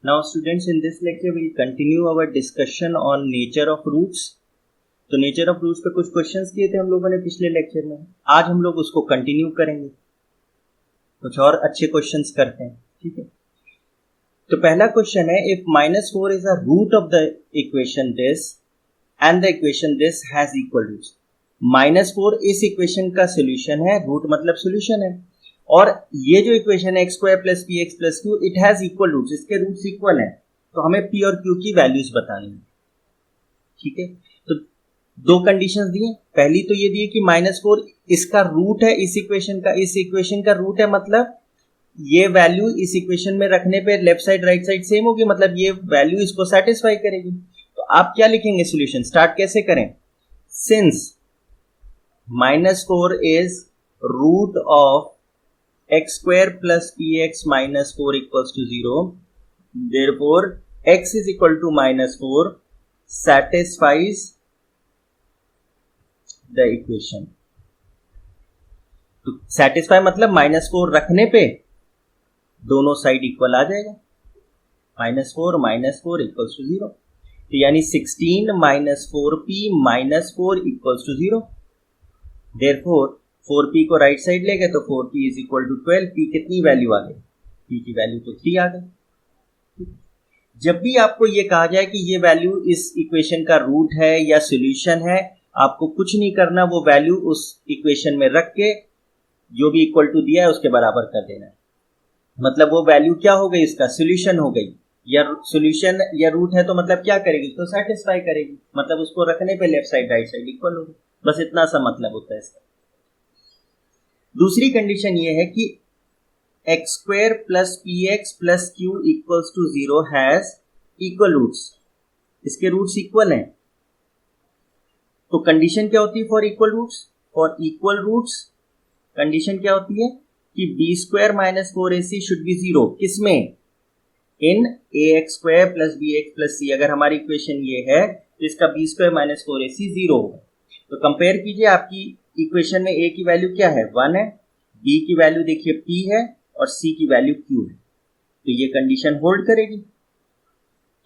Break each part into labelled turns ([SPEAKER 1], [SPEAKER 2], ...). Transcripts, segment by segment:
[SPEAKER 1] Now students, in this lecture we'll continue our discussion on nature of roots. तो nature of roots पे कुछ questions किए थे हम लोगों ने पिछले लेक्चर में. आज हम लोग उसको कंटिन्यू करेंगे, कुछ और अच्छे क्वेश्चंस करते हैं. ठीक है, तो पहला क्वेश्चन है, if -4 is a root of the equation this and the equation this has equal roots. -4 इस इक्वेशन का सोल्यूशन है, रूट मतलब सोल्यूशन है, और ये जो इक्वेशन है x² + px + q it has equal roots, इसके रूट्स इक्वल हैं. तो हमें p और q की वैल्यूज बतानी है. ठीक है, तो दो कंडीशंस दी हैं. पहली तो ये दी है कि -4 इसका रूट है, इस इक्वेशन का रूट है, मतलब ये वैल्यू इस इक्वेशन में रखने पे left side right side same होगी, मतलब ये वैल्यू इसको सेटिस्फाई करेगी. तो आप क्या लिखेंगे सोल्यूशन, स्टार्ट कैसे करें. Since -4 is root of x² + px - 4 = 0, therefore x is equal to -4 satisfies the equation. तो satisfy मतलब -4 रखने पे दोनों साइड इक्वल आ जाएगा. -4 - 4 = 0, तो यानी 16 - 4p - 4 = 0. therefore 4p को राइट साइड ले गए तो 4p = 12. p कितनी वैल्यू आ गई, p की वैल्यू तो 3 आ गई. जब भी आपको ये कहा जाए कि ये वैल्यू इस इक्वेशन का रूट है या सॉल्यूशन है, आपको कुछ नहीं करना, वो वैल्यू उस इक्वेशन में रख के जो भी इक्वल टू दिया है उसके बराबर कर देना है. मतलब वो वैल्यू क्या हो गई, इसका सॉल्यूशन हो गई, या सॉल्यूशन या रूट है, तो मतलब क्या करेगी, तो सेटिस्फाई करेगी, मतलब उसको रखने पे left side right side equal होगी. बस इतना सा मतलब होता है इसका. दूसरी कंडीशन ये है कि x² + px + q = 0 has equal roots, इसके रूट्स इक्वल हैं. तो कंडीशन क्या होती है for equal roots, for equal roots condition क्या होती है कि b² - 4ac शुड बी 0. किसमें, इन ax² + bx + c. अगर हमारी इक्वेशन ये है तो इसका b² - 4ac 0 होगा. तो कंपेयर कीजिए, आपकी इक्वेशन में a की वैल्यू क्या है, 1 है, b की वैल्यू देखिए p है, और c की वैल्यू q है. तो ये कंडीशन होल्ड करेगी.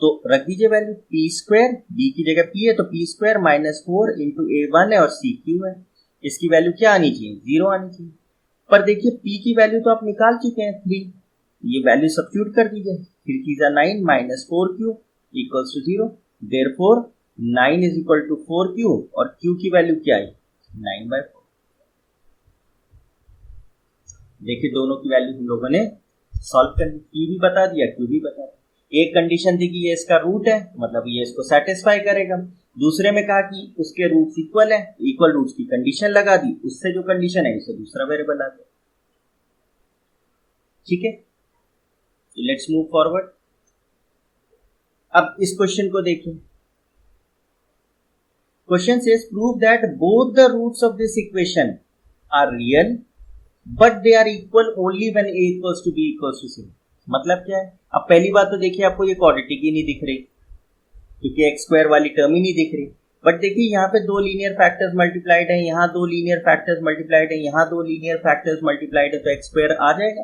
[SPEAKER 1] तो रख दीजिए वैल्यू p², b की जगह p है तो p² - 4 × a1 है और c q है. इसकी वैल्यू क्या आनी चाहिए, 0 आनी चाहिए. पर देखिए p की वैल्यू तो आप निकाल चुके हैं 3, ये वैल्यू सब्स्टिट्यूट कर दीजिए. 3 3 = 9 - 4q = 0. देयरफॉर 9 = 4q और q की वैल्यू क्या आई, 9/4. देखिए दोनों की वैल्यू हम लोगों ने सॉल्व कर दी, p भी बता दिया, q भी बता दिया. एक कंडीशन थी कि ये इसका रूट है, मतलब ये इसको सेटिस्फाई करेगा. दूसरे में कहा कि उसके रूट्स इक्वल है, इक्वल रूट्स की कंडीशन लगा दी, उससे जो कंडीशन है उसे दूसरा वेरिएबल आ गया. ठीक है, तो लेट्स मूव फॉरवर्ड. अब इस क्वेश्चन को देखिए. Question says prove that both the roots of this equation are real but they are equal only when a = b = c. मतलब क्या है, अब पहली बात तो देखिए आपको ये क्वाड्रेटिक ही नहीं दिख रही, क्योंकि x² वाली टर्म ही नहीं दिख रही. बट देखिए यहाँ पे 2 लीनियर फैक्टर्स मल्टीप्लाइड है, यहाँ 2 लीनियर फैक्टर्स मल्टीप्लाइड है, यहाँ 2 लीनियर फैक्टर्स मल्टीप्लाइड है, तो x² आ जाएगा.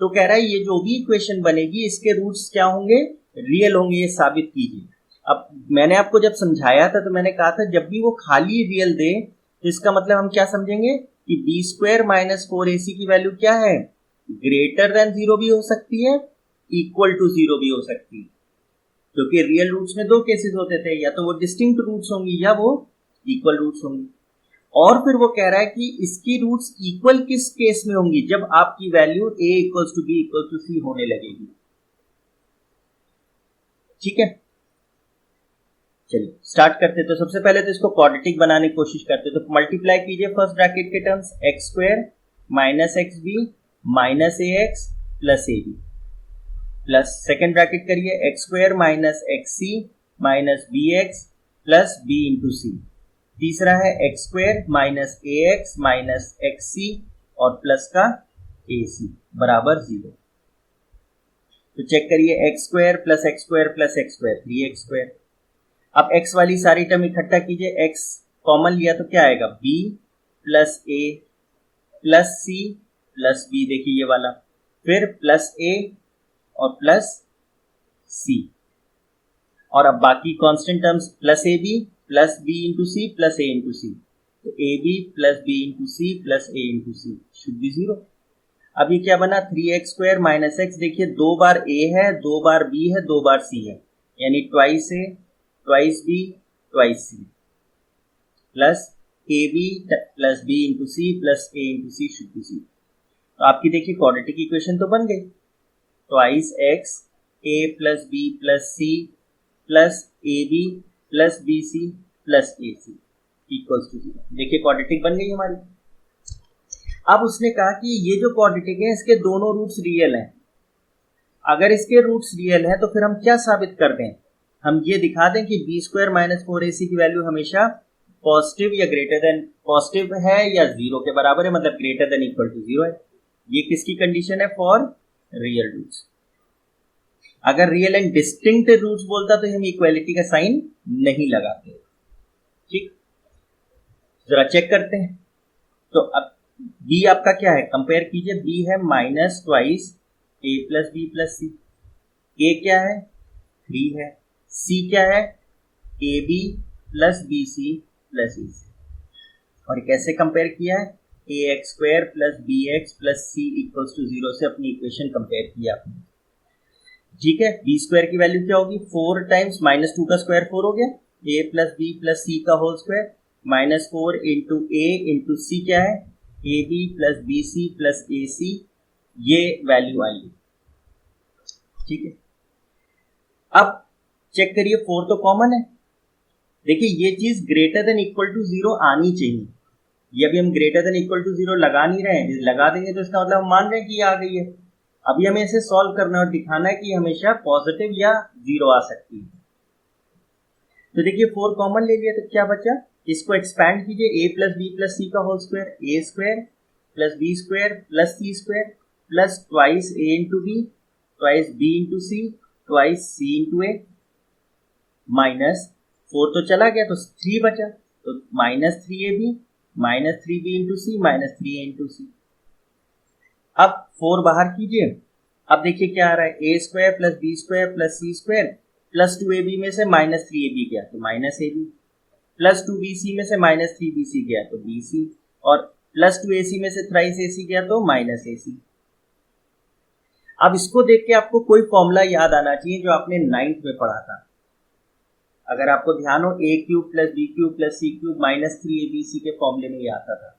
[SPEAKER 1] तो कह रहा है ये जो भी इक्वेशन बनेगी इसके रूट्स क्या होंगे, रियल होंगे, ये साबित कीजिए. अब मैंने आपको जब समझाया था तो मैंने कहा था जब भी वो खाली रियल दे तो इसका मतलब हम क्या समझेंगे कि b² - 4ac की वैल्यू क्या है, ग्रेटर देन 0 भी हो सकती है, इक्वल टू 0 भी हो सकती है. क्योंकि रियल रूट्स में 2 केसेस होते थे, या तो वो डिस्टिंक्ट रूट्स होंगी या वो इक्वल रूट्स होंगी. और फिर वो कह रहा है कि इसकी रूट्स इक्वल किस केस में होंगी, जब आपकी वैल्यू a = b = c होने लगेगी. ठीक है, चलिए स्टार्ट करते. तो सबसे पहले तो इसको क्वाड्रेटिक बनाने की कोशिश करते. तो मल्टीप्लाई कीजिए फर्स्ट ब्रैकेट के terms, x² - xb - ax + ab plus second bracket करिए x² - xc - bx + b × c. तीसरा है x² - ax - xc और प्लस का ac बराबर 0. तो चेक करिए x² + x² + x², 3x². अब x वाली सारी टर्म इकट्ठा कीजिए, x कॉमन लिया तो क्या आएगा, b + a + c + b. देखिए ये वाला, फिर +a और सी, और अब बाकी constant terms plus a b plus b into c plus a into c, तो a b plus b into c plus a into c should be 0। अब ये क्या बना 3x² माइनस एक्स, देखिए 2 बार ए है, 2 बार बी है, 2 बार सी है, यानी twice a twice b twice c plus a b plus b into c plus a into c should be 0। तो आपकी देखिए क्वाड्रेटिक इक्वेशन तो बन गई, twice x a plus b plus c plus a b plus b c plus a c equals to 0। देखिए quadratic बन गई हमारी। अब उसने कहा कि ये जो क्वाड्रेटिक है इसके दोनों रूट्स रियल हैं। अगर इसके रूट्स रियल है तो फिर हम क्या साबित कर दें, हम ये दिखा दें कि बी स्क्वायर माइनस 4ac की वैल्यू हमेशा पॉजिटिव या ग्रेटर देन पॉजिटिव है या 0 के बराबर है, मतलब ग्रेटर देन इक्वल टू 0 है। ये किसकी कंडीशन है, फॉर रियल रूट्स। अगर रियल एंड डिस्टिंक्ट रूट्स बोलता तो हम इक्वालिटी का साइन नहीं लगाते। ठीक, जरा चेक करते हैं। तो अब b आपका क्या है, कंपेयर कीजिए, b है minus twice a plus b plus c, a क्या है 3 है, c क्या है a b plus b c plus a c, और कैसे कंपेयर किया है ax² plus bx plus c equals to 0 से अपनी इक्वेशन कंपेयर किया आपने। ठीक है, बी स्क्वायर की वैल्यू क्या होगी 4 टाइम्स माइनस 2 का स्क्वायर 4 हो गया, a plus b plus c का whole square minus 4 into a into c क्या है a b plus b c plus a c, ये वैल्यू आई है। ठीक है, अब चेक करिए 4 तो कॉमन है, देखिए ये चीज ग्रेटर देन इक्वल टू 0 आनी चाहिए। ये अभी हम ग्रेटर देन इक्वल टू 0 लगा नहीं रहे हैं, लगा देंगे तो इसका मतलब हम मान रहे हैं कि ये आ गई है। अभी हमें इसे सॉल्व करना और दिखाना है कि हमेशा पॉजिटिव या 0 आ सकती है। तो देखिए 4 कॉमन ले लिया तो क्या बचा, इसको एक्सपैंड कीजिए, a plus b plus c का whole square a square plus b square plus c square plus twice a into b twice b into c twice c into a, minus 4 तो चला गया तो 3 बचा, तो minus 3ab minus 3b into c minus 3a into c. अब 4 बाहर कीजिए, अब देखिए क्या आ रहा है a square plus b square plus c square प्लस 2ab में से माइनस 3ab गया तो माइनस ab, प्लस 2bc में से माइनस 3bc गया तो bc, और प्लस 2ac में से थ्राइस ac गया तो माइनस ac। अब इसको देख के आपको कोई फॉर्मूला याद आना चाहिए जो आपने 9th में पढ़ा था। अगर आपको ध्यान हो a cube plus b cube plus c cube minus 3abc के फॉर्मूले में ये आता था,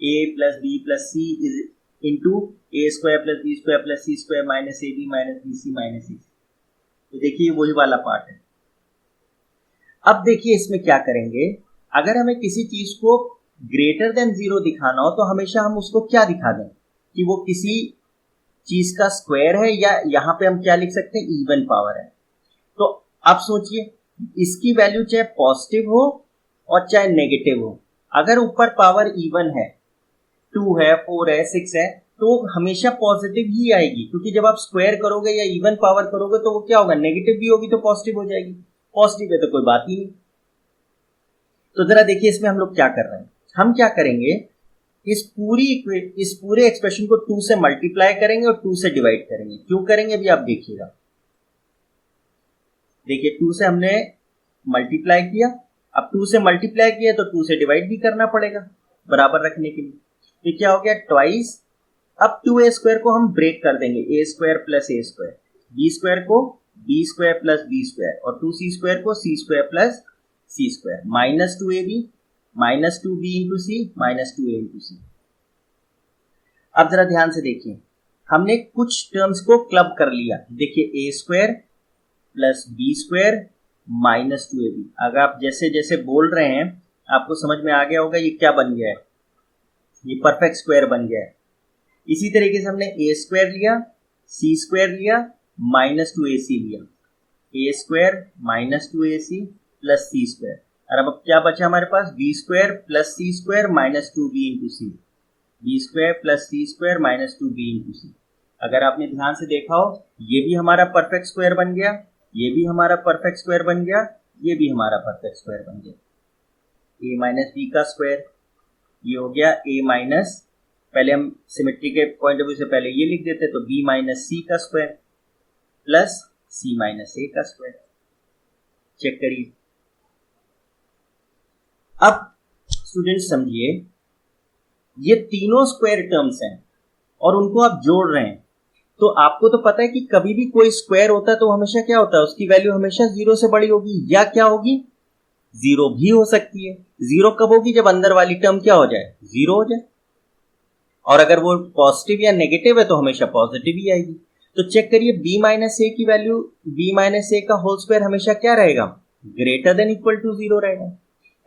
[SPEAKER 1] a plus b plus c is into a square plus b square plus c square minus a b minus b c minus a. तो देखिए वही वाला पार्ट है। अब देखिए इसमें क्या करेंगे, अगर हमें किसी चीज को ग्रेटर देन 0 दिखाना हो तो हमेशा हम उसको क्या दिखा दें कि वो किसी चीज का स्क्वायर है, या यहां पे हम क्या लिख सकते हैं इवन पावर है। तो आप सोचिए इसकी वैल्यू चाहे पॉजिटिव हो और चाहे नेगेटिव हो, अगर ऊपर पावर इवन है 2 है 4 है 6 है तो हमेशा पॉजिटिव ही आएगी, क्योंकि जब आप स्क्वायर करोगे या इवन पावर करोगे तो वो क्या होगा, नेगेटिव भी होगी तो पॉजिटिव हो जाएगी, पॉजिटिव है तो कोई बात ही नहीं। तो जरा देखिए इसमें हम लोग क्या कर रहे हैं, हम क्या करेंगे इस पूरे एक्सप्रेशन को 2 से मल्टीप्लाई करेंगे और 2 से डिवाइड करेंगे। क्यों करेंगे अभी आप देखिएगा, देखिए 2 से हमने मल्टीप्लाई किया, अब 2 से मल्टीप्लाई किया तो 2 से डिवाइड भी करना पड़ेगा बराबर रखने के लिए। तो क्या हो गया ट्वाइस, अब 2a स्क्वायर को हम ब्रेक कर देंगे, a square plus a square, b square को b square plus b square और 2c स्क्वायर को c square plus c square minus 2ab minus 2b into c minus 2a into c. अब जरा ध्यान से देखिए, हमने कुछ टर्म्स को क्लब कर लिया, देखिए a square plus b square minus 2ab। अगर आप जैसे जैसे बोल रहे हैं आपको समझ में आ गया होगा ये क्या बन गया है, ये परफेक्ट स्क्वायर बन गया है। इसी तरीके से हमने a स्क्वायर लिया c स्क्वायर लिया माइनस 2ac लिया, a square minus 2ac plus c square, और अब क्या बचा हमारे पास b square plus c square minus 2b into c, b square plus c square minus 2b into c. अगर आपने ध्यान से देखा हो ये भी हमारा परफेक्ट स्क्वायर बन गया, ये भी हमारा परफेक्ट स्क्वायर बन गया, ये भी हमारा परफेक्ट स्क्वायर बन गया। a माइनस b का स्क्वायर ये हो गया a माइनस, पहले हम सिमेट्री के पॉइंट ऑफ व्यू से पहले ये लिख देते तो b माइनस c का square plus c minus a का स्क्वायर। चेक करिए। अब स्टूडेंट समझिए, ये तीनों स्क्वायर टर्म्स हैं और उनको आप जोड़ रहे हैं, तो आपको तो पता है कि कभी भी कोई स्क्वायर होता है तो हमेशा क्या होता है, उसकी वैल्यू हमेशा जीरो से बड़ी होगी, या क्या होगी, जीरो भी हो सकती है। जीरो कब होगी, जब अंदर वाली टर्म क्या हो जाए, जीरो हो जाए, और अगर वो पॉजिटिव या नेगेटिव है तो हमेशा पॉजिटिव ही आएगी। तो चेक करिए, b माइनस ए की वैल्यू, b माइनस ए का होल स्क्वायर हमेशा क्या रहेगा, greater than equal to zero रहेगा।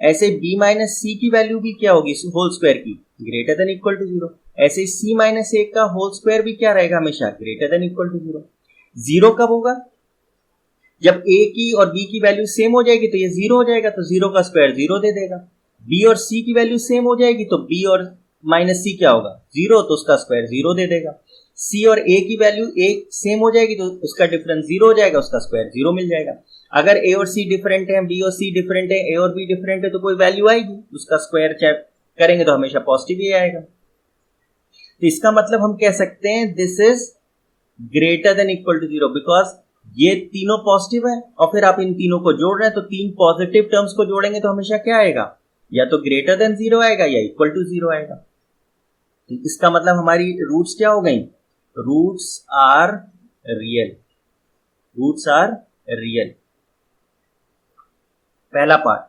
[SPEAKER 1] ऐसे b माइनस सी की वैल्यू भी क्या होगी होल स्क्वायर की, greater than equal to zero. ऐसे c माइनस ए का होल स्क्वायर भी क्या रहेगा, हमेशा greater than equal to zero. Zero कब होगा, जब a की और b की वैल्यू सेम हो जाएगी तो ये जीरो हो जाएगा, तो जीरो का स्क्वायर जीरो दे देगा। b और c की वैल्यू सेम हो जाएगी तो b और माइनस सी क्या होगा, जीरो, तो उसका स्क्वायर जीरो दे देगा। c और a की वैल्यू एक सेम हो जाएगी तो उसका डिफरेंस जीरो हो जाएगा, उसका स्क्वायर जीरो मिल जाएगा। अगर a और c डिफरेंट है, b और c डिफरेंट है, a और b डिफरेंट है, तो कोई वैल्यू आएगी, उसका स्क्वायर चेक करेंगे तो हमेशा पॉजिटिव ही आएगा। तो इसका मतलब हम कह सकते हैं this is greater than equal to zero, because ये तीनों पॉजिटिव है और फिर आप इन तीनों को जोड़ रहे हैं, तो तीन पॉजिटिव टर्म्स को जोड़ेंगे तो हमेशा क्या आएगा, या तो ग्रेटर देन जीरो आएगा या इक्वल टू जीरो आएगा। तो इसका मतलब हमारी रूट्स क्या हो गई, roots are real, roots are real, पहला पार्ट।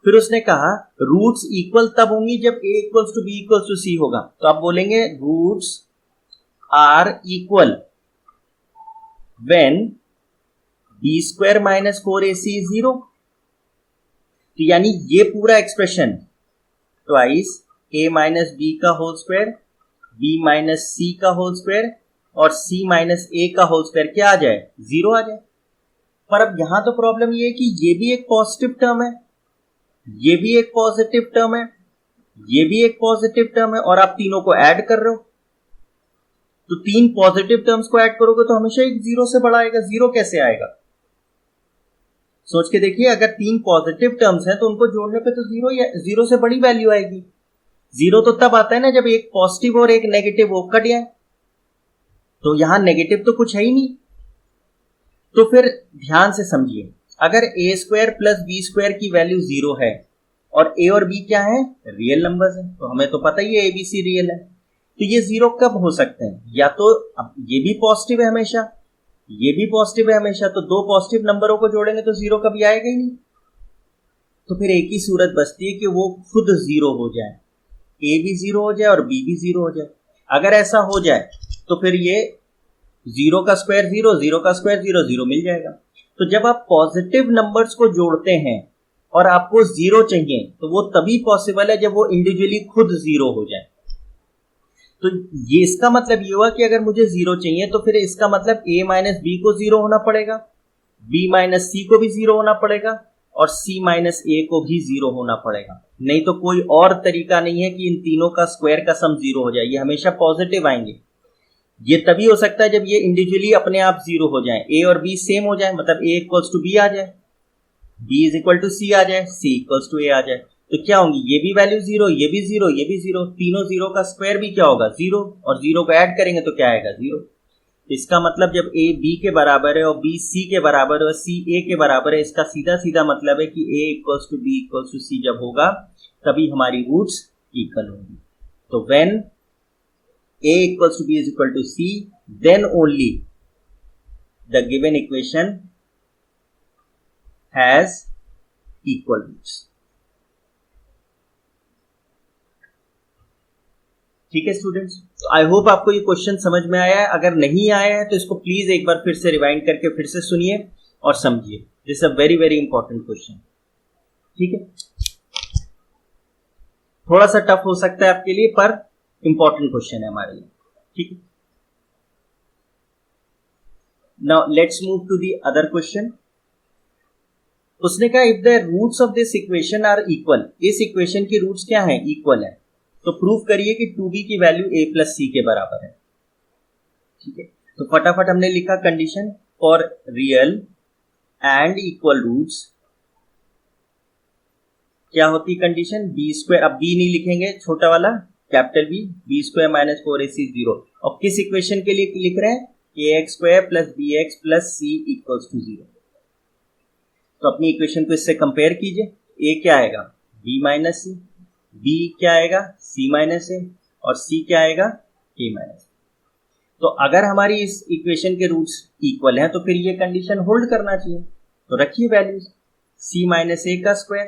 [SPEAKER 1] फिर उसने कहा रूट्स इक्वल तब होंगी जब a equals to b equals to c होगा, तो आप बोलेंगे roots are equal when b square minus 4ac is zero. तो यानी ये पूरा expression twice a minus b का whole square, b minus c का होल स्क्वायर और c माइनस a का होल स्क्वायर क्या आ जाए, जीरो आ जाए। पर अब यहां तो प्रॉब्लम ये है कि ये भी एक पॉजिटिव टर्म है, ये भी एक पॉजिटिव टर्म है, ये भी एक पॉजिटिव टर्म है, और आप तीनों को ऐड कर रहे हो, तो तीन पॉजिटिव टर्म्स को ऐड करोगे तो हमेशा एक जीरो से बड़ा आएगा। जीरो कैसे आएगा, सोच के देखिए, अगर तीन पॉजिटिव टर्म्स हैं तो उनको जोड़ने पे तो जीरो या जीरो से बड़ी वैल्यू आएगी। जीरो तो तब आता है ना जब एक पॉजिटिव और एक नेगेटिव वो कट जाए, तो यहां नेगेटिव तो कुछ है ही नहीं। तो फिर ध्यान से समझिए, अगर a square plus b square की वैल्यू जीरो है और a और b क्या है, रियल नंबर्स है, तो हमें तो पता ही है abc रियल है, तो ये जीरो कब हो सकते हैं, या तो अब ये भी पॉजिटिव है हमेशा, ये भी पॉजिटिव है हमेशा, तो दो पॉजिटिव नंबरों को जोड़ेंगे तो जीरो कभी आएगा ही नहीं। तो फिर एक ही सूरत बचती है कि वो खुद जीरो हो जाए, a भी जीरो हो जाए और b भी जीरो हो जाए। अगर ऐसा हो जाए तो फिर ये जीरो का स्क्वायर जीरो, जीरो का स्क्वायर जीरो, जीरो मिल जाएगा। तो जब आप पॉजिटिव नंबर्स को जोड़ते हैं और आपको जीरो चाहिए तो वो तभी पॉसिबल है जब वो इंडिविजुअली खुद जीरो हो जाए। तो ये इसका मतलब ये हुआ कि अगर मुझे जीरो चाहिए तो फिर इसका मतलब a माइनस बी को जीरो होना पड़ेगा, b माइनस सी को भी जीरो होना पड़ेगा और c माइनस ए को भी जीरो होना पड़ेगा। नहीं तो कोई और तरीका नहीं है कि इन तीनों का स्क्वायर का सम जीरो हो जाए, ये हमेशा पॉजिटिव आएंगे। ये तभी हो सकता है जब ये इंडिविजुअली अपने आप जीरो हो जाए, a और b सेम हो जाए, मतलब a इक्वल्स टू b आ जाए, b is equal to c आ जाए, c इक्वल्स टू a आ जाए, तो क्या होंगी, ये भी वैल्यू जीरो, ये भी जीरो, ये भी जीरो, तीनों जीरो का स्क्वायर भी क्या होगा, जीरो, और जीरो को ऐड करेंगे तो क्या आएगा, जीरो। इसका मतलब जब a b के बराबर है और b c के बराबर है और c a के बराबर है, इसका सीधा सीधा मतलब है कि a equals to b equals to c जब होगा तभी हमारी रूट्स इक्वल होंगी। तो when a equals to b is equal to c, then only the given equation has equal roots. ठीक है स्टूडेंट्स, तो आई होप आपको ये क्वेश्चन समझ में आया है। अगर नहीं आया है तो इसको प्लीज एक बार फिर से रिवाइंड करके फिर से सुनिए और समझिए। This a very very important question. ठीक है, थोड़ा सा टफ हो सकता है आपके लिए पर इंपॉर्टेंट क्वेश्चन है हमारे लिए। ठीक है, now let's move to the other question. उसने कहा if the roots of this equation are equal, इस इक्वेशन की रूट्स क्या हैं, इक्वल है, तो प्रूव करिए कि 2b की वैल्यू a प्लस c के बराबर है। ठीक है, तो फटाफट हमने लिखा condition for real and equal roots. क्या होती कंडीशन, बी स्क्वायर, अब b नहीं लिखेंगे, छोटा वाला capital B, b square minus 4ac zero. और किस इक्वेशन के लिए लिख रहे हैं, ax square plus bx plus c equals to 0। तो अपनी इक्वेशन को इससे कंपेयर कीजिए। a क्या आएगा b माइनस सी, b क्या आएगा c माइनस a, और c क्या आएगा a माइनस। तो अगर हमारी इस इक्वेशन के रूट्स इक्वल हैं तो फिर ये कंडीशन होल्ड करना चाहिए। तो रखिए वैल्यूज, c माइनस a का square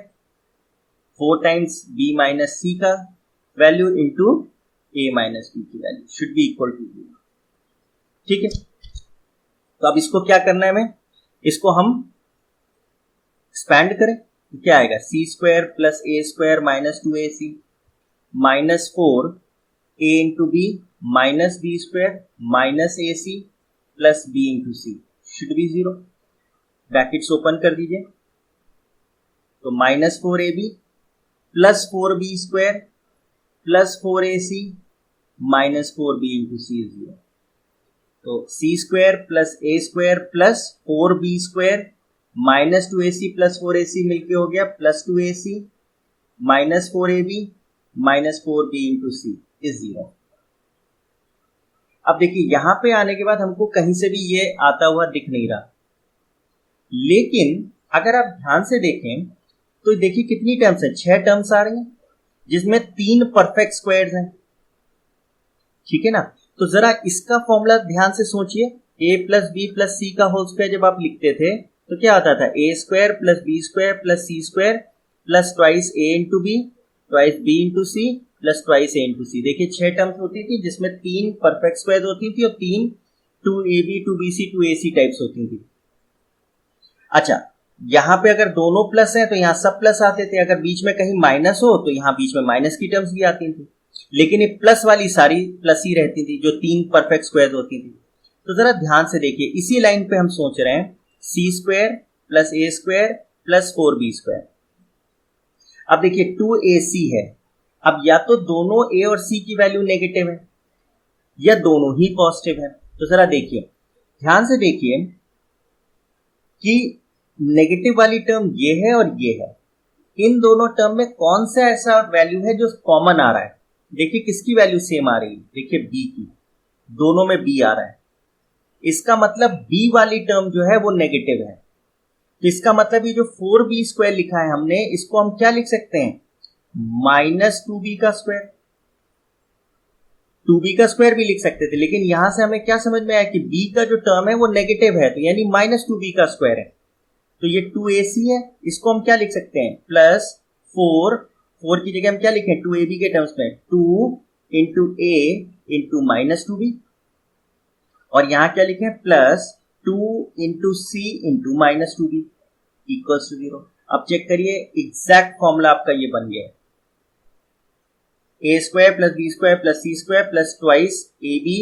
[SPEAKER 1] 4 times b minus c का value into a minus b की value should be equal to 0। ठीक है, तो अब इसको क्या करना है, हमें इसको हम एक्सपैंड करें तो क्या आएगा c square plus a square minus 2ac minus 4 a into b minus b square minus a c plus b into c should be 0। Brackets open कर दीजिए। तो minus 4ab plus 4b square plus 4ac minus 4b into c is 0। तो c square plus a square plus 4b square minus 2ac plus 4ac मिलके हो गया plus 2ac minus 4ab minus 4b into c is 0। अब देखिए यहां पे आने के बाद हमको कहीं से भी ये आता हुआ दिख नहीं रहा, लेकिन अगर आप ध्यान से देखें तो देखिए कितनी टर्म्स है, 6 टर्म्स आ रही हैं जिसमें 3 परफेक्ट स्क्वायर्स हैं। ठीक है ना, तो जरा इसका फॉर्मूला ध्यान से सोचिए। a plus b plus c का होल स्क्वायर जब आप लिखते थे तो क्या आता था a square plus b square plus c square plus twice a into b twice b into c plus twice a into c. देखिए 6 टर्म्स होती थी जिसमें 3 परफेक्ट स्क्वायर होती थी और 3 2ab 2bc 2ac टाइप्स होती थी। अच्छा, यहां पे अगर दोनों प्लस हैं तो यहां सब प्लस आते थे, अगर बीच में कहीं माइनस हो तो यहां बीच में माइनस की टर्म्स भी आती थी, लेकिन ये प्लस वाली सारी प्लस ही रहती थी जो 3 परफेक्ट स्क्वायर होती थी। तो जरा ध्यान से देखिए, इसी लाइन पे हम सोच रहे हैं सी square plus a square plus 4b square. अब देखिए 2ac है, अब या तो दोनों a और c की वैल्यू नेगेटिव है या दोनों ही पॉजिटिव है। तो जरा देखिए, ध्यान से देखिए कि नेगेटिव वाली टर्म ये है और ये है, इन दोनों टर्म में कौन सा ऐसा वैल्यू है जो कॉमन आ रहा है। देखिए किसकी वैल्यू सेम आ रही है, देखिए b की, दोनों में b आ रहा है। इसका मतलब b वाली टर्म जो है वो नेगेटिव है। तो इसका मतलब ये जो 4b स्क्वायर लिखा है हमने, इसको हम क्या लिख सकते हैं माइनस 2b का स्क्वायर। 2b का स्क्वायर भी लिख सकते थे, लेकिन यहां से हमें क्या समझ में आया कि b का जो टर्म है वो नेगेटिव है, तो यानी माइनस 2b का स्क्वायर है। तो ये 2ac है, इसको हम क्या लिख सकते हैं प्लस 4 की जगह हम क्या लिखें 2ab के टर्म्स में 2 into a into minus 2b, और यहां क्या लिखें plus 2 into c into minus 2b equals to 0। अब चेक करिए, एग्जैक्ट फॉर्मूला आपका ये बन गया है, a square plus b square plus c square plus twice a b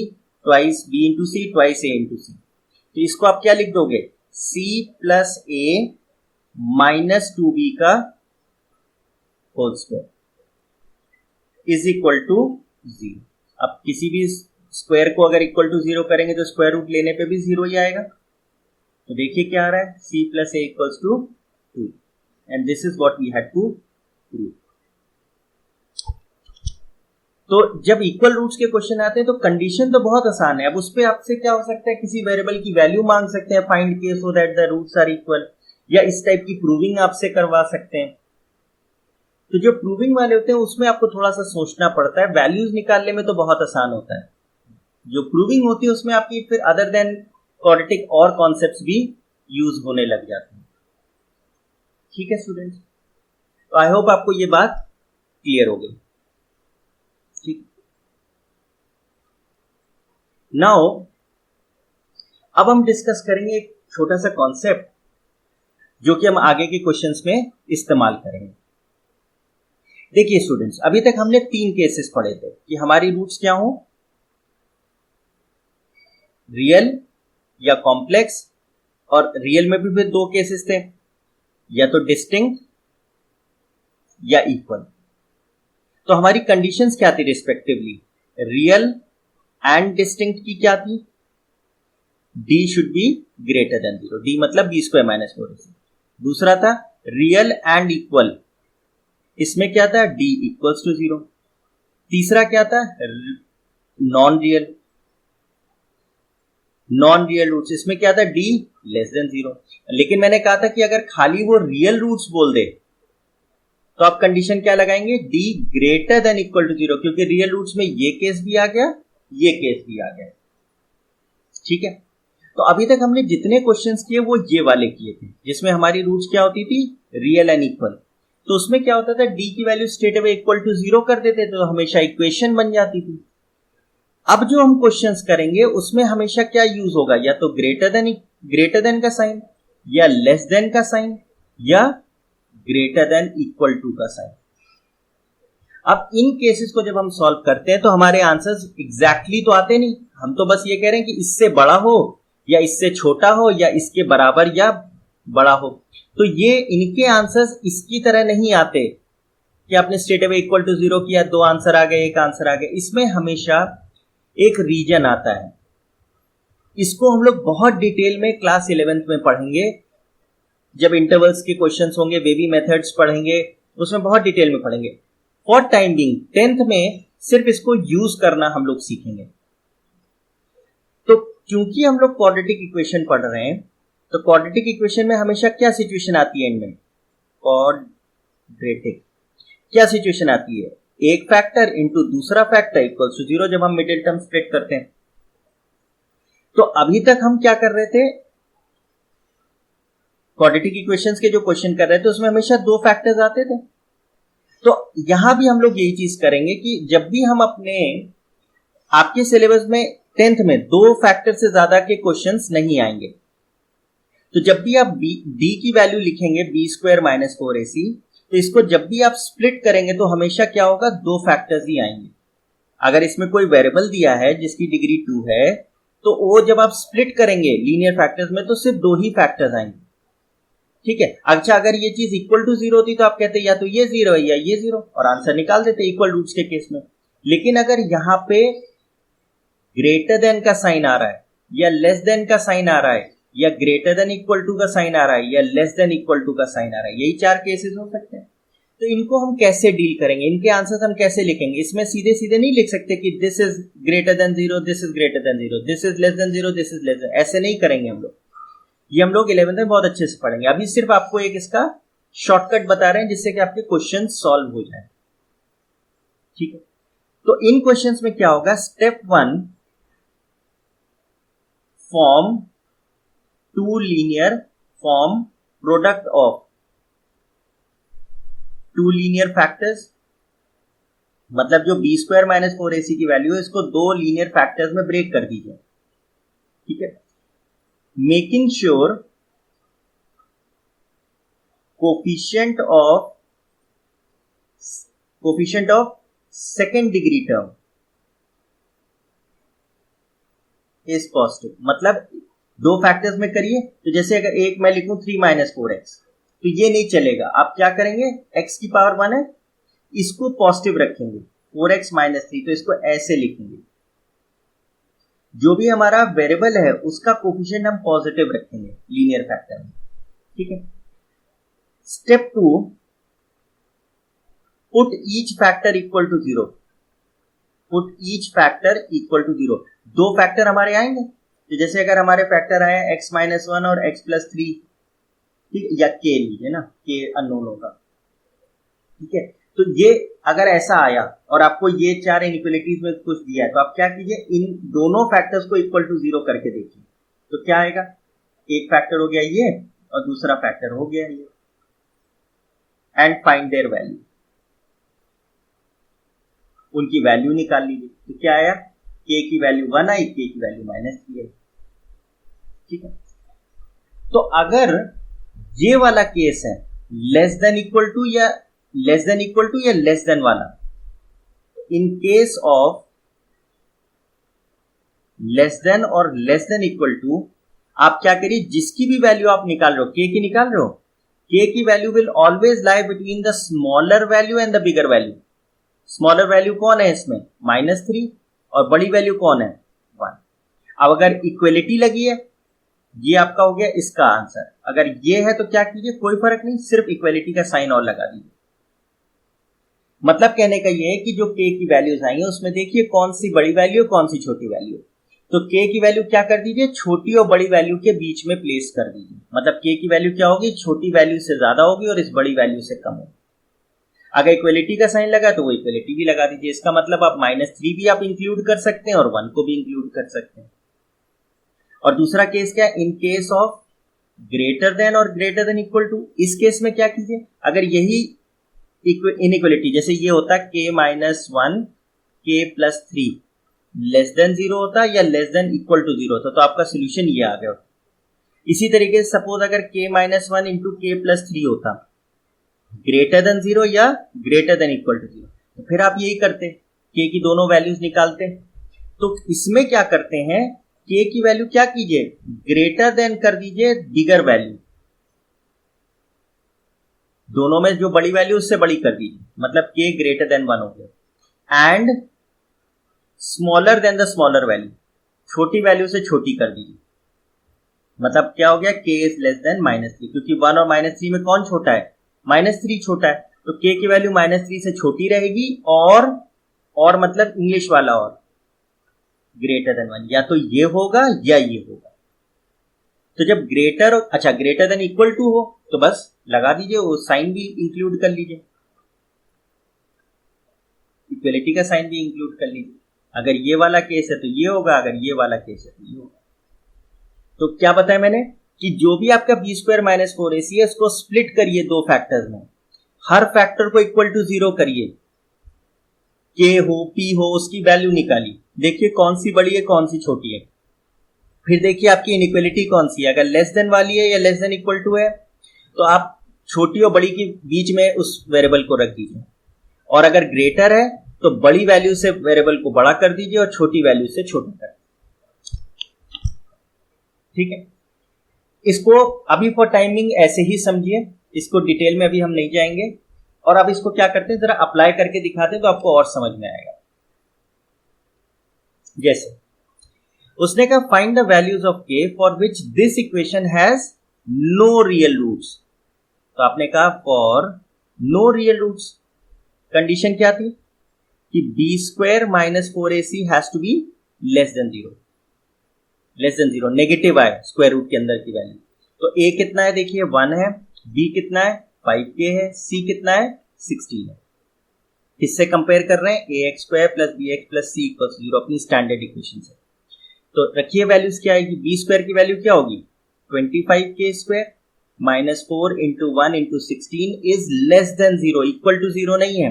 [SPEAKER 1] twice b into c twice a into c. तो इसको आप क्या लिख दोगे c plus a minus 2b का whole square is equal to 0। अब किसी भी स्क्वायर को अगर इक्वल टू 0 करेंगे तो स्क्वायर रूट लेने पे भी 0 ही आएगा। तो देखिए क्या आ रहा है c plus a equals to 2 and this is what we had to prove. तो जब इक्वल रूट्स के क्वेश्चन आते हैं तो कंडीशन तो बहुत आसान है। अब उस पर आपसे क्या हो सकता है, किसी वेरिएबल की वैल्यू मांग सकते हैं find k so that the roots are equal, या इस टाइप की प्रूविंग आपसे करवा सकते हैं। तो जो प्रूविंग वाले होते हैं उसमें आपको थोड़ा सा सोचना पड़ता है, वैल्यूज निकालने में तो बहुत आसान होता है। जो प्रूविंग होती है उसमें आपकी फिर अदर देन क्वाड्रेटिक और कॉन्सेप्ट्स भी यूज होने लग जाते हैं। ठीक है स्टूडेंट्स, तो आई होप आपको ये बात क्लियर हो गई। ठीक, नाउ अब हम डिस्कस करेंगे एक छोटा सा कॉन्सेप्ट जो कि हम आगे के क्वेश्चंस में इस्तेमाल करेंगे। देखिए स्टूडेंट्स, अभी तक हमने 3 केसेस पढ़े थे कि हमारी रूट्स क्या हो, रियल या कॉम्प्लेक्स, और रियल में भी फिर 2 केसेस थे, या तो डिस्टिंक्ट या इक्वल। तो हमारी कंडीशंस क्या थी रिस्पेक्टिवली, रियल एंड डिस्टिंक्ट की क्या थी, d should be greater then 0, d मतलब b स्क्वायर माइनस 4ac। दूसरा था रियल एंड इक्वल, इसमें क्या था d इक्वल्स टू 0। तीसरा क्या था non real, non real roots, इसमें क्या था d लेस देन 0। लेकिन मैंने कहा था कि अगर खाली वो रियल रूट्स बोल दे तो आप कंडीशन क्या लगाएंगे, d greater than equal to 0, क्योंकि रियल रूट्स में ये केस भी आ गया, ये केस भी आ गया। ठीक है, तो अभी तक हमने जितने क्वेश्चंस किए वो ये वाले किए थे, जिसमें हमारी रूट्स क्या होती थी, रियल एंड इक्वल। तो उसमें क्या होता था, d की value straight away equal to 0 कर देते थे, तो हमेशा इक्वेशन बन जाती थी। अब जो हम क्वेश्चंस करेंगे उसमें हमेशा क्या यूज होगा, या तो ग्रेटर देन का साइन, या लेस देन का साइन, या ग्रेटर देन इक्वल टू का साइन। अब इन केसेस को जब हम सॉल्व करते हैं तो हमारे आंसर्स एग्जैक्टली तो आते नहीं, हम तो बस ये कह रहे हैं कि इससे बड़ा हो या इससे छोटा हो या इसके बराबर या बड़ा हो। तो ये इनके आंसर्स इसकी तरह नहीं आते कि आपने स्ट्रेट अवे इक्वल टू 0 किया, 2 आंसर आ गए, 1 आंसर आ गए। इसमें हमेशा एक रीजन आता है, इसको हम लोग बहुत डिटेल में क्लास 11th में पढ़ेंगे, जब इंटरवल्स के क्वेश्चंस होंगे, वेवी मेथड्स पढ़ेंगे, उसमें बहुत डिटेल में पढ़ेंगे। फॉर टाइम बिंग 10th में सिर्फ इसको यूज करना हम लोग सीखेंगे। तो क्योंकि हम लोग क्वाड्रेटिक इक्वेशन पढ़ रहे हैं, तो क्वाड्रेटिक इक्वेशन में हमेशा क्या सिचुएशन आती है, एंड में क्वाड्रेटिक क्या सिचुएशन आती है, एक फैक्टर इंटू दूसरा फैक्टर इक्वल्स टू 0, जब हम मिडिल टर्म स्प्लिट करते हैं। तो अभी तक हम क्या कर रहे थे, क्वाड्रेटिक इक्वेशंस के जो क्वेश्चन कर रहे थे उसमें हमेशा 2 फैक्टर्स आते थे। तो यहां भी हम लोग यही चीज करेंगे कि जब भी हम आपके सिलेबस में 10th में 2 फैक्टर से ज्यादा के क्वेश्चंस नहीं आएंगे। तो जब भी आप d की वैल्यू लिखेंगे b² - 4ac, तो इसको जब भी आप स्प्लिट करेंगे तो हमेशा क्या होगा, 2 फैक्टर्स ही आएंगे। अगर इसमें कोई वेरिएबल दिया है जिसकी डिग्री 2 है, तो वो जब आप स्प्लिट करेंगे लीनियर फैक्टर्स में तो सिर्फ 2 ही फैक्टर्स आएंगे। ठीक है, अच्छा अगर ये चीज इक्वल टू 0 होती तो आप कहते या तो ये 0 है या ये 0, और आंसर निकाल देते इक्वल रूट्स के केस में। लेकिन अगर यहां पे ग्रेटर देन का साइन आ रहा है, या लेस देन का साइन आ रहा है, या ग्रेटर देन इक्वल टू का साइन आ रहा है, या लेस देन इक्वल टू का साइन आ रहा है, यही 4 केसेस हो सकते हैं। तो इनको हम कैसे डील करेंगे, इनके आंसर्स हम कैसे लिखेंगे? इसमें सीधे सीधे नहीं लिख सकते कि this is greater then 0, this is greater then 0, this is less than 0, this is less then, ऐसे नहीं करेंगे हम लोग। ये हम लोग 11th में बहुत अच्छे से पढ़ेंगे। अभी सिर्फ आपको एक इसका शॉर्टकट बता रहे हैं जिससे कि आपके क्वेश्चन सॉल्व हो जाए। ठीक है, तो इन क्वेश्चंस में क्या होगा, step 1 form 2 linear form product of 2 linear factors, मतलब जो b² - 4ac की वैल्यू है इसको 2 लीनियर फैक्टर्स में ब्रेक कर दीजिए। ठीक है, making sure coefficient of second degree term is positive. मतलब 2 फैक्टर्स में करिए, तो जैसे अगर एक मैं लिखूं 3 - 4x, तो ये नहीं चलेगा। आप क्या करेंगे, x की पावर 1 है, इसको पॉजिटिव रखेंगे, 4x - 3, तो इसको ऐसे लिखेंगे। जो भी हमारा वेरिएबल है उसका कोफिशिएंट हम पॉजिटिव रखेंगे लीनियर फैक्टर में। ठीक है, step 2 put each factor equal to 0, put each factor equal to 0। 2 factor हमारे आएंगे, तो जैसे अगर हमारे फैक्टर आए x - 1 और x + 3, ठीक, या k लीजिए ना, k अननोन होगा। ठीक है, तो ये अगर ऐसा आया और आपको ये 4 इनइक्वालिटीज में कुछ दिया है, तो आप क्या कीजिए, इन दोनों फैक्टर्स को इक्वल टू 0 करके देखिए, तो क्या आएगा, एक फैक्टर हो गया ये और दूसरा फैक्टर हो गया ये, एंड फाइंड देयर वैल्यू, उनकी वैल्यू निकाल लीजिए। तो क्या आया, k की वैल्यू 1 आई, k की वैल्यू -3 आई। ठीक है, तो अगर ये वाला केस है लेस देन इक्वल टू या लेस देन वाला, in case of less than और लेस देन इक्वल टू, आप क्या करिए, जिसकी भी वैल्यू आप निकाल रहे हो, k की निकाल रहे हो, k की value will always lie between the smaller value and the bigger value. Smaller value कौन है इसमें, -3, और बड़ी वैल्यू कौन है, 1। अब अगर इक्वलिटी लगी है, ये आपका हो गया इसका आंसर। अगर ये है तो क्या कीजिए, कोई फर्क नहीं, सिर्फ इक्वलिटी का साइन और लगा दीजिए। मतलब कहने का ये है कि जो k की वैल्यूज आई है उसमें देखिए कौन सी बड़ी वैल्यू कौन सी छोटी वैल्यू। तो k की वैल्यू क्या कर दीजिए, छोटी और बड़ी वैल्यू के बीच में प्लेस कर दीजिए। मतलब k की वैल्यू क्या होगी, छोटी वैल्यू से ज्यादा होगी और इस बड़ी वैल्यू से कम होगी। अगर इक्वलिटी का साइन लगा तो वो इक्वलिटी भी लगा दीजिए। इसका मतलब आप -3 भी आप इंक्लूड कर सकते हैं और 1 को भी इंक्लूड कर सकते हैं। और दूसरा केस क्या है, in case of greater than और ग्रेटर देन इक्वल टू, इस केस में क्या कीजिए, अगर यही इनइक्वलिटी जैसे ये होता k-1 k+3 लेस देन 0 होता या लेस देन इक्वल टू 0 होता, तो आपका सोल्यूशन ये आ गया होता। इसी तरीके से सपोज अगर k-1 इंटू k+3 होता ग्रेटर देन 0 या ग्रेटर देन इक्वल टू 0, तो फिर आप यही करते, k की दोनों वैल्यूज निकालते। तो इसमें क्या करते हैं, k की वैल्यू क्या कीजिए, ग्रेटर देन कर दीजिए बिगर वैल्यू, दोनों में जो बड़ी वैल्यू उससे बड़ी कर दीजिए, मतलब k ग्रेटर देन 1 हो गया, and smaller than the smaller value, छोटी वैल्यू से छोटी कर दीजिए। मतलब क्या हो गया, k इज लेस देन -3, क्योंकि 1 और -3 में कौन छोटा है, -3 छोटा है, तो k की वैल्यू -3 से छोटी रहेगी, और मतलब इंग्लिश वाला और ग्रेटर देन 1, या तो ये होगा या ये होगा। तो जब ग्रेटर देन इक्वल टू हो तो बस लगा दीजिए, वो साइन भी इंक्लूड कर लीजिए, इक्वलिटी का साइन भी इंक्लूड कर लीजिए। अगर ये वाला केस है तो ये होगा, अगर ये वाला केस है तो ये होगा। तो क्या बताया मैंने कि जो भी आपका b² - 4ac है उसको स्प्लिट करिए दो फैक्टर्स में, हर फैक्टर को इक्वल टू 0 करिए, k हो p हो उसकी वैल्यू निकालिए, देखिए कौन सी बड़ी है कौन सी छोटी है। फिर देखिए आपकी इनइक्वलिटी कौन सी है, अगर लेस देन वाली है या लेस देन इक्वल टू है तो आप छोटी और बड़ी के बीच में उस वेरिएबल को रख दीजिए, और अगर ग्रेटर है तो बड़ी वैल्यू से वेरिएबल को बड़ा कर दीजिए और छोटी वैल्यू से छोटा कर दीजिए। ठीक है, इसको अभी फॉर टाइमिंग ऐसे ही समझिए, इसको डिटेल में अभी हम नहीं जाएंगे। और अब इसको क्या करते हैं, जरा अप्लाई करके दिखाते हैं तो आपको और समझ में आएगा। जैसे उसने कहा find the values of k for which this equation has no real roots, तो आपने कहा for no real roots, condition क्या थी कि b² - 4ac has to be less than 0, less than 0 negative आए स्क्वायर रूट के अंदर की वैल्यू। तो a कितना है, देखिए 1 है, b कितना है 5k है, c कितना है 16 है। किससे कंपेयर कर रहे हैं, ax² + bx + c = 0, अपनी स्टैंडर्ड इक्वेशन से। तो रखिए वैल्यूज क्या आएगी, b² की वैल्यू क्या होगी 25k² - 4 × 1 × 16 is less than 0, equal to 0 नहीं है।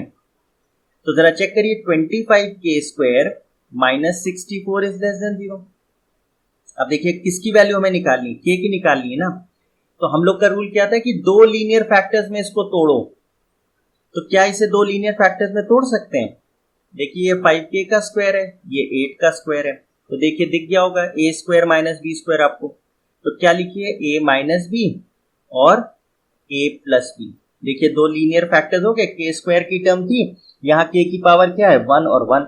[SPEAKER 1] तो जरा चेक करिए 25k² - 64 इज लेस देन 0। अब देखिए किसकी वैल्यू हमें निकालनी, k की निकालनी है ना। तो हम लोग का रूल क्या था कि दो लीनियर फैक्टर्स में इसको तोड़ो, तो क्या इसे दो लीनियर फैक्टर्स में तोड़ सकते हैं। देखिए ये 5k का स्क्वायर है, ये 8 का स्क्वायर है, तो देखिए दिख गया होगा a² - b² आपको। तो क्या लिखिए a - b और a + b। देखिए दो लीनियर फैक्टर्स हो गए, k² की टर्म थी, यहाँ k की पावर क्या है 1 और 1,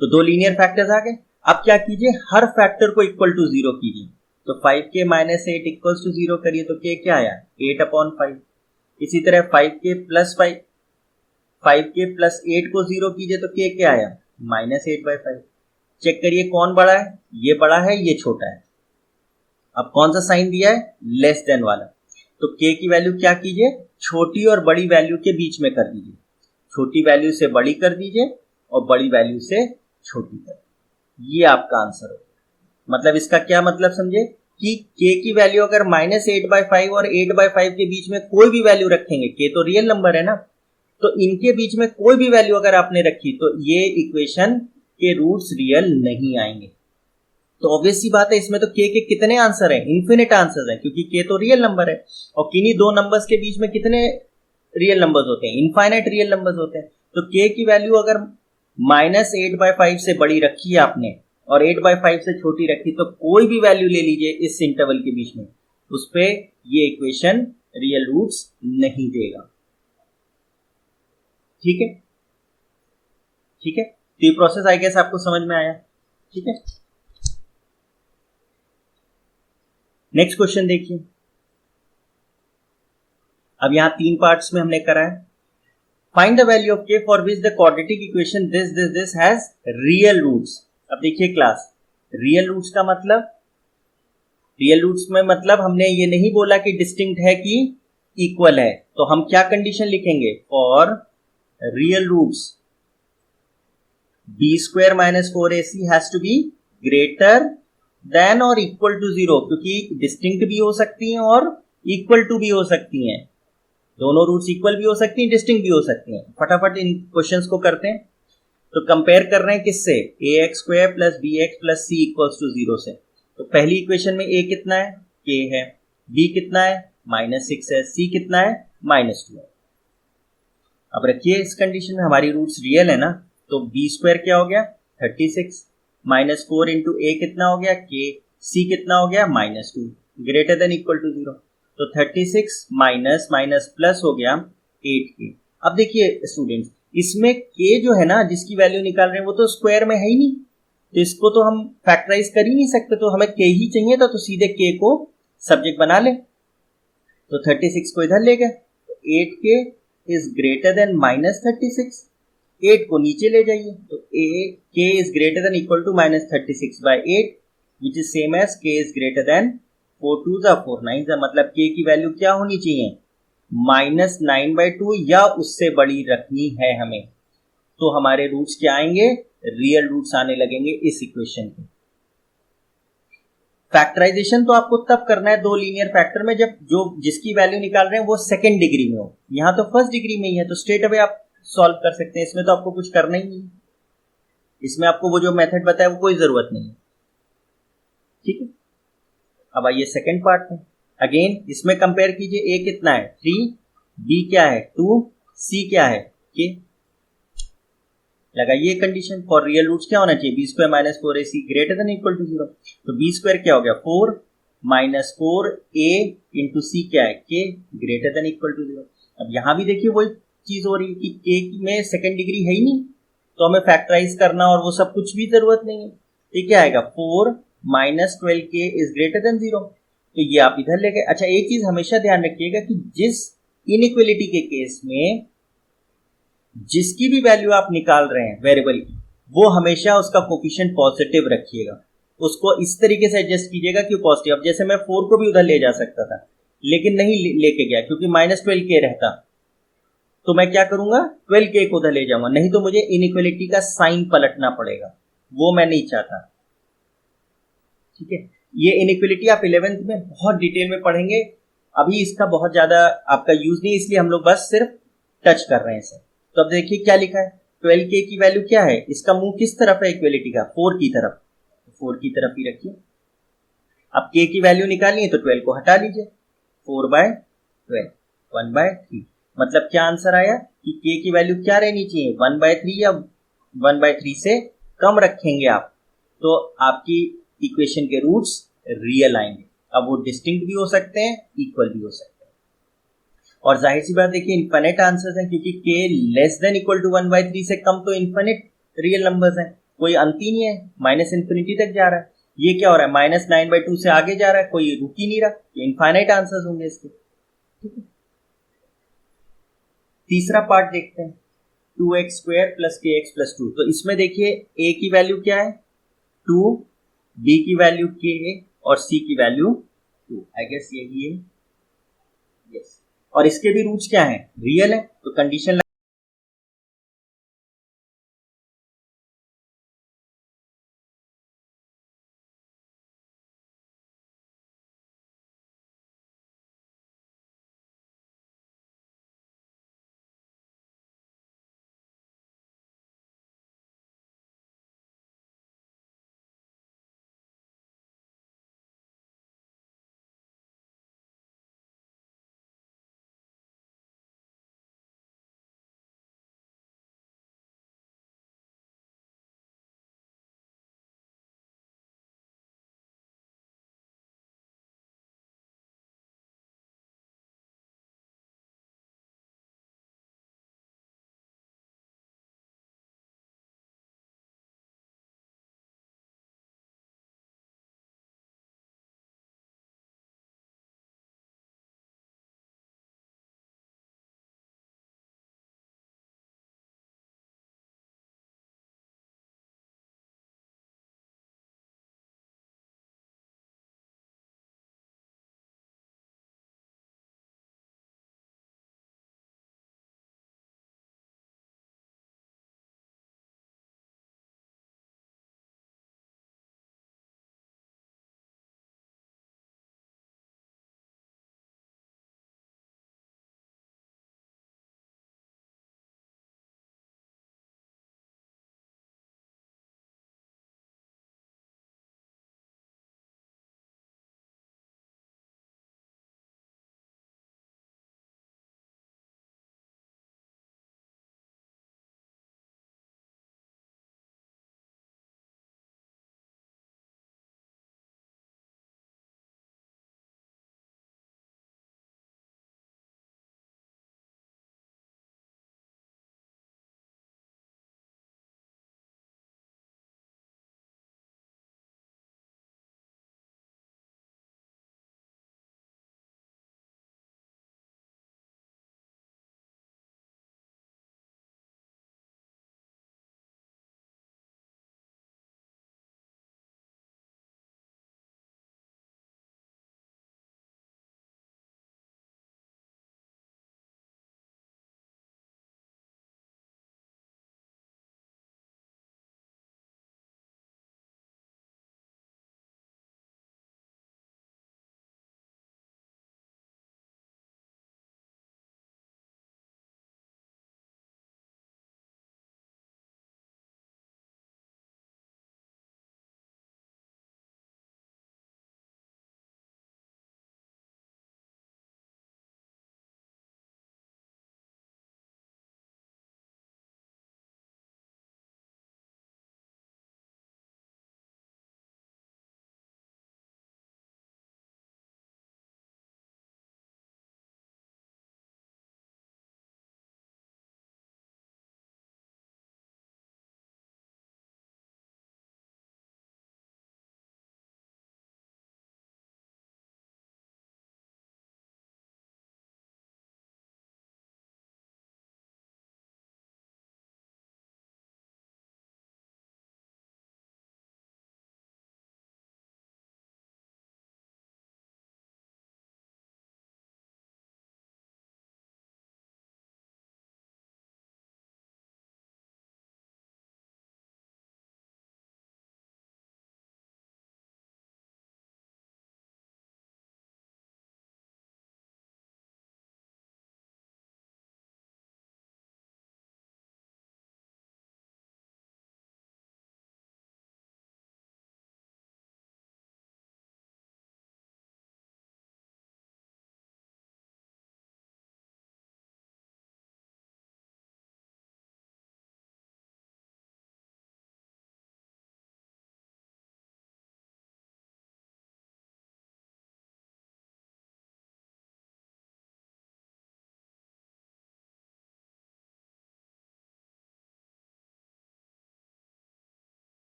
[SPEAKER 1] तो दो लीनियर फैक्टर्स आ गए। अब क्या कीजिए, हर फैक्टर को इक्वल टू 0 कीजिए, तो 5k - 8 इक्वल्स टू 0 करिए तो k क्या आया 8/5। इसी तरह 5k + 8 को 0 कीजिए तो k क्या आया -8/5। चेक करिए कौन बड़ा है, ये बड़ा है ये छोटा है। अब कौन सा साइन दिया है, लेस देन वाला, तो k की वैल्यू क्या कीजिए, छोटी और बड़ी वैल्यू के बीच में कर दीजिए, छोटी वैल्यू से बड़ी कर दीजिए और बड़ी वैल्यू से छोटी कर दीजिए। ये आपका आंसर होगा। मतलब इसका क्या मतलब समझे कि k की वैल्यू अगर -8/5 और 8/5 के बीच में कोई भी वैल्यू रखेंगे, k तो रियल नंबर है ना, तो इनके बीच में कोई भी वैल्यू अगर आपने रखी तो ये इक्वेशन के रूट्स रियल नहीं आएंगे। तो ऑब्वियस सी बात है, इसमें तो k के कितने आंसर हैं, इन्फिनिट आंसर्स हैं, क्योंकि k तो रियल नंबर है और किन्हीं दो नंबर्स के बीच में कितने रियल नंबर्स होते हैं, इनफाइनाइट रियल नंबर्स होते हैं। तो k की वैल्यू अगर -8/5 से बड़ी रखी है आपने और 8/5 से छोटी रखी, तो कोई भी वैल्यू ले लीजिए इस इंटरवल के बीच में, उस पे ये इक्वेशन रियल रूट्स नहीं देगा। ठीक है, ठीक है, तो ये प्रोसेस आई गेस आपको समझ में आया। ठीक है, नेक्स्ट क्वेश्चन देखिए। अब यहां 3 पार्ट्स में हमने करा है। Find the value of k for which the quadratic equation this has real roots. अब देखिए क्लास, रियल रूट्स का मतलब, रियल रूट्स में मतलब हमने ये नहीं बोला कि डिस्टिंक्ट है कि इक्वल है, तो हम क्या कंडीशन लिखेंगे, for real roots b square minus 4ac has to be greater than और इक्वल टू 0, क्योंकि डिस्टिंक्ट भी हो सकती हैं और इक्वल टू भी हो सकती हैं, दोनों रूट्स इक्वल भी हो सकती हैं, डिस्टिंक्ट भी हो सकती हैं। फटाफट इन क्वेश्चंस को करते हैं। तो कंपेयर कर रहे हैं किससे, a x square plus b x plus c equals to 0 से। तो पहली इक्वेशन में ए कितना है, के है, बी कितना है, -6 है, सी कितना है, -2 है। अब रखिए इस कंडीशन में हमारी रूट्स रियल है ना, तो बी स्क्वायर क्या हो गया 36, -4 इंटू ए कितना हो गया के, सी कितना हो गया -2, ग्रेटर देन इक्वल टू 0। तो 36 माइनस माइनस प्लस हो गया 8k। अब देखिए स्टूडेंट्स, इसमें k जो है ना, जिसकी वैल्यू निकाल रहे हैं वो तो स्क्वायर में है ही नहीं, तो इसको तो हम फैक्टराइज कर ही नहीं सकते, तो हमें k ही चाहिए था, तो सीधे k को सब्जेक्ट बना ले। तो 36 को इधर ले गए, तो 8k इज ग्रेटर देन -36, 8 को नीचे ले जाइए, तो k is greater than equal to -36/8 which is same as k is greater than 4 2 4 9, मतलब k की वैल्यू क्या होनी चाहिए, -9/2 या उससे बड़ी रखनी है हमें। तो हमारे रूट्स क्या आएंगे, रियल रूट्स आने लगेंगे इस इक्वेशन के। फैक्टराइजेशन तो आपको तब करना है दो लीनियर फैक्टर में जब जो जिसकी वैल्यू निकाल रहे हैं वो सेकंड डिग्री में हो, यहां तो फर्स्ट डिग्री में ही है, तो स्ट्रेट अवे आप सॉल्व कर सकते हैं, इसमें तो आपको कुछ करना ही नहीं है, इसमें आपको वो जो मेथड बताया वो कोई जरूरत नहीं है। ठीक है, अब आइए सेकंड पार्ट में। अगेन इसमें कंपेयर कीजिए, ए कितना है 3, बी क्या है 2, सी क्या है के। लगाइए कंडीशन, फॉर रियल रूट्स क्या होना चाहिए, b square minus 4ac greater than equal to 0। तो बी स्क्वायर क्या हो गया 4 माइनस 4a इंटू सी क्या है के, ग्रेटर देन इक्वल टू 0। अब यहां भी देखिए वही चीज हो रही है कि के में सेकंड डिग्री है ही नहीं, तो हमें फैक्टराइज करना और वो सब कुछ भी जरूरत नहीं है। ये क्या आएगा 4 minus 12k is greater then 0, तो ये आप इधर ले गए। अच्छा एक चीज हमेशा ध्यान रखिएगा कि जिस इनइक्वलिटी के केस में जिसकी भी वैल्यू आप निकाल रहे हैं वेरिएबल की, वो हमेशा उसका कोफिशिएंट पॉजिटिव रखिएगा, उसको इस तरीके से एडजस्ट कीजिएगा कि पॉजिटिव। अब जैसे मैं 4 को भी उधर ले जा सकता था लेकिन नहीं लेके गया क्योंकि -12k रहता, तो मैं क्या करूंगा 12k को उधर ले जाऊंगा, नहीं तो मुझे इनइक्वलिटी का साइन पलटना पड़ेगा, वो मैं नहीं चाहता। ठीक है, ये इनइक्वलिटी आप 11th में बहुत डिटेल में पढ़ेंगे, अभी इसका बहुत ज्यादा आपका यूज नहीं, इसलिए हम लोग बस सिर्फ टच कर रहे हैं इसे। तो अब देखिए क्या लिखा है, 12k की वैल्यू क्या है, इसका मुंह किस तरफ है इक्वलिटी का, 4 की तरफ, 4 की तरफ ही रखिए। अब k की वैल्यू निकालनी है तो 12 को हटा लीजिए, 4/12 1/3, मतलब क्या आंसर आया कि k की वैल्यू क्या रहनी चाहिए 1/3 या 1/3 से कम रखेंगे आप, तो आपकी इक्वेशन के रूट्स रियल आएंगे। अब वो डिस्टिंक्ट भी हो सकते हैं, इक्वल भी हो सकते हैं, और जाहिर सी बात देखिए इनफिनिट आंसर्स हैं, क्योंकि k less than equal to 1/3 से कम तो इनफिनिट रियल नंबर्स हैं, कोई अंत ही नहीं है, -इंफिनिटी तक जा रहा है। ये क्या हो रहा है -9/2 से आगे जा रहा है, कोई रुक ही नहीं रहा, तो इनफिनिट आंसर्स होंगे इसके। ठीक है, तीसरा पार्ट देखते हैं, 2x² + kx + 2। तो इसमें देखिए a की वैल्यू क्या है 2, b की वैल्यू k और c की वैल्यू 2, आई गेस यही है, यस। और इसके भी रूट्स क्या हैं, रियल है, तो कंडीशन